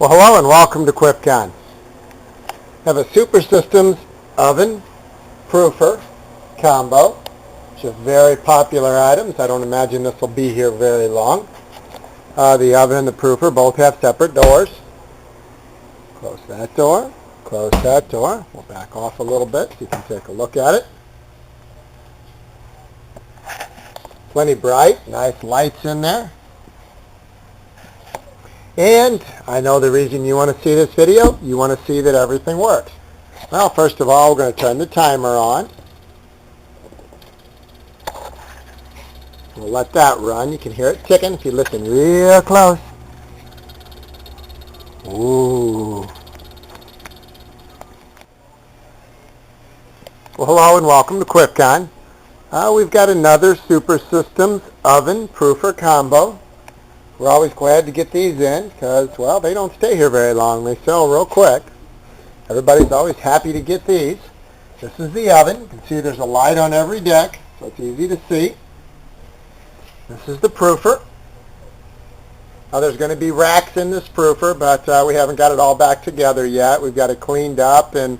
Well, hello and welcome to QuipCon. I have a Super Systems oven proofer combo, which is very popular items. I don't imagine this will be here very long. The oven and the proofer both have separate doors. Close that door, close that door. We'll back off a little bit so you can take a look at it. Plenty bright, nice lights in there. And I know the reason you want to see this video, you want to see that everything works. Well, first of all, we're going to turn the timer on. We'll let that run. You can hear it ticking if you listen real close. Ooh. Well, hello and welcome to QuipCon. We've got another Super Systems oven proofer combo. We're always glad to get these in because, well, they don't stay here very long. They sell real quick. Everybody's always happy to get these. This is the oven. You can see there's a light on every deck, so it's easy to see. This is the proofer. Now, there's going to be racks in this proofer, but we haven't got it all back together yet. We've got it cleaned up, and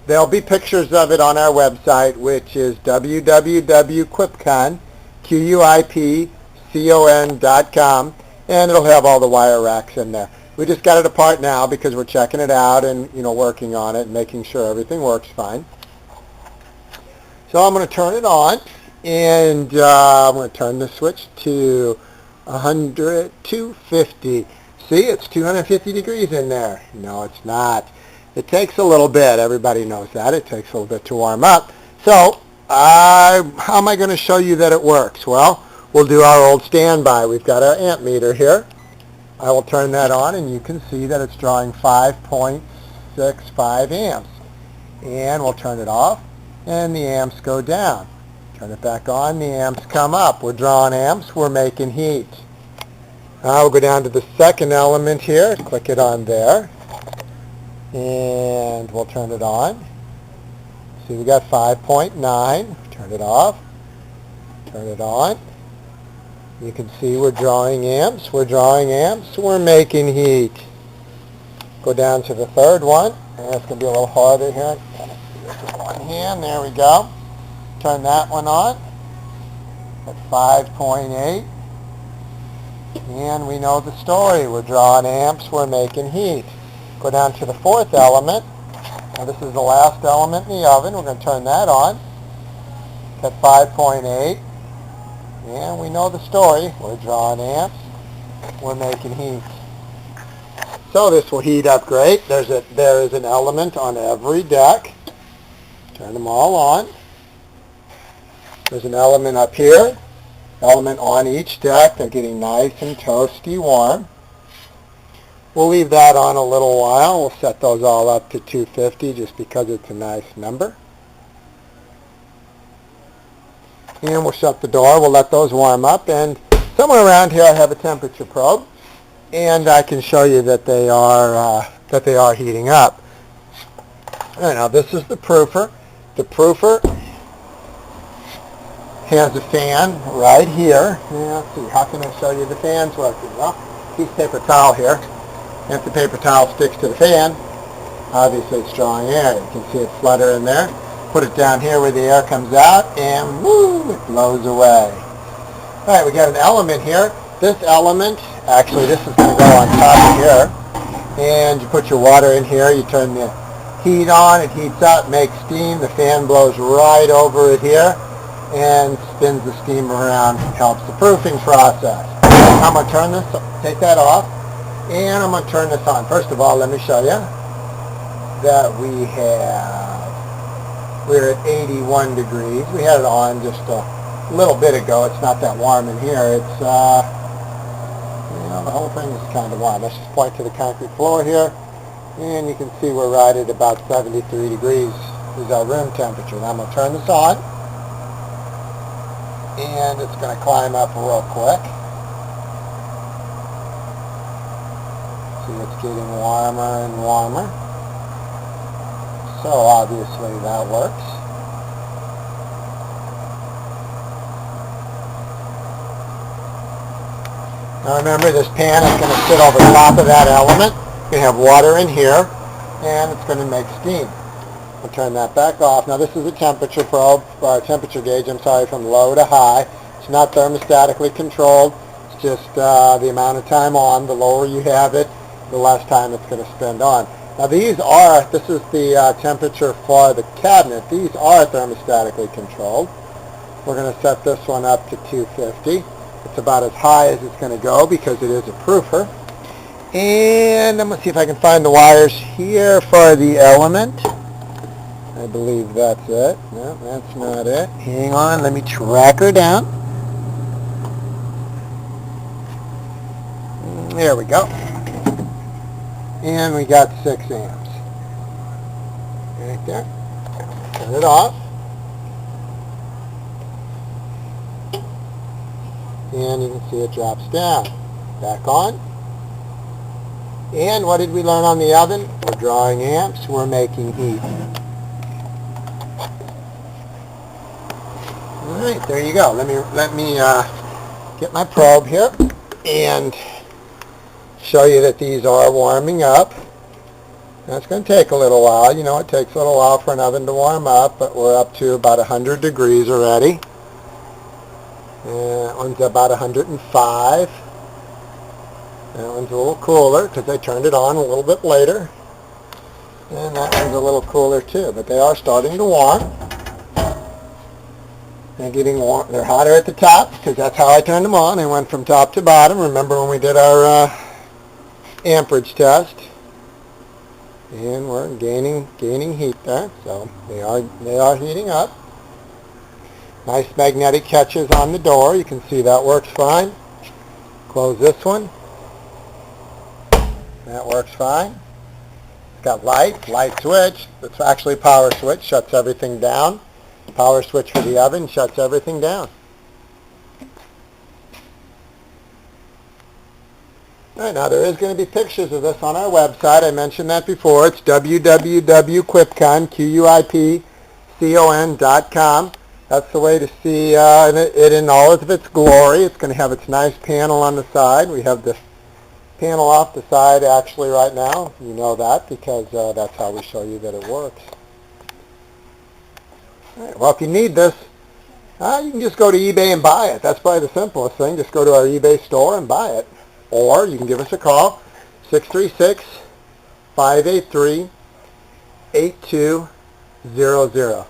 there'll be pictures of it on our website, which is www.quipcon.com. And it'll have all the wire racks in there. We just got it apart now because we're checking it out and, working on it and making sure everything works fine. So I'm going to turn it on, and I'm going to turn the switch to 250. See, it's 250 degrees in there. No, it's not. It takes a little bit. Everybody knows that. It takes a little bit to warm up. So how am I going to show you that it works? Well, we'll do our old standby. We've got our amp meter here. I will turn that on, and you can see that it's drawing 5.65 amps. And we'll turn it off, and the amps go down. Turn it back on, the amps come up. We're drawing amps. We're making heat. Now we'll go down to the second element here. Click it on there. And we'll turn it on. See, we got 5.9. Turn it off. Turn it on. You can see we're drawing amps, we're making heat. Go down to the third one, and it's going to be a little harder here. With one hand, there we go. Turn that one on at 5.8. And we know the story. We're drawing amps, we're making heat. Go down to the fourth element. Now this is the last element in the oven. We're going to turn that on at 5.8. And we know the story. We're drawing amps. We're making heat. So this will heat up great. There is an element on every deck. Turn them all on. There's an element up here. Element on each deck. They're getting nice and toasty warm. We'll leave that on a little while. We'll set those all up to 250 just because it's a nice number. And we'll shut the door. We'll let those warm up. And somewhere around here I have a temperature probe, and I can show you that they are heating up. All right, now this is the proofer. The proofer has a fan right here. Yeah, let's see, how can I show you the fan's working? Well, piece of paper towel here. And if the paper towel sticks to the fan, obviously it's drawing air. You can see it flutter in there. Put it down here where the air comes out, and woo, it blows away. All right, we got an element here. This element, actually this is going to go on top of here. And you put your water in here. You turn the heat on. It heats up, makes steam. The fan blows right over it here and spins the steam around, helps the proofing process. I'm going to turn this, take that off, and I'm going to turn this on. First of all, let me show you that we're at 81 degrees. We had it on just a little bit ago. It's not that warm in here. It's, the whole thing is kind of warm. Let's just point to the concrete floor here, and you can see we're right at about 73 degrees is our room temperature. Now I'm going to turn this on, and it's going to climb up real quick. See, it's getting warmer and warmer. So obviously that works. Now remember, this pan is going to sit over top of that element. going to have water in here, and it's going to make steam. I'll turn that back off. Now this is a temperature probe, or temperature gauge, I'm sorry, from low to high. It's not thermostatically controlled. It's just the amount of time on. The lower you have it, the less time it's going to spend on. Now this is the temperature for the cabinet. These are thermostatically controlled. We're going to set this one up to 250. It's about as high as it's going to go because it is a proofer. And I'm going to see if I can find the wires here for the element. I believe that's it. No, that's not it. Hang on, let me track her down. There we go. And we got 6 amps. Right there. Turn it off. And you can see it drops down. Back on. And what did we learn on the oven? We're drawing amps, we're making heat. Alright, there you go. Let me get my probe here and show you that these are warming up. That's going to take a little while. You know, it takes a little while for an oven to warm up, but we're up to about 100 degrees already. That one's about 105. That one's a little cooler because I turned it on a little bit later. And that one's a little cooler too, but they are starting to warm. They're getting warm. They're hotter at the top because that's how I turned them on. They went from top to bottom. Remember when we did our amperage test? And we're gaining heat there, so they are heating up. Nice magnetic catches on the door. You can see that works fine. Close this one. That works fine. It's got light switch. It's actually power switch. Shuts everything down. Power switch for the oven shuts everything down. All right, now there is going to be pictures of this on our website. I mentioned that before. It's www.quipcon.com. That's the way to see it in all of its glory. It's going to have its nice panel on the side. We have the panel off the side actually right now. You know that because that's how we show you that it works. All right, well, if you need this, you can just go to eBay and buy it. That's probably the simplest thing. Just go to our eBay store and buy it. Or you can give us a call, 636-583-8200.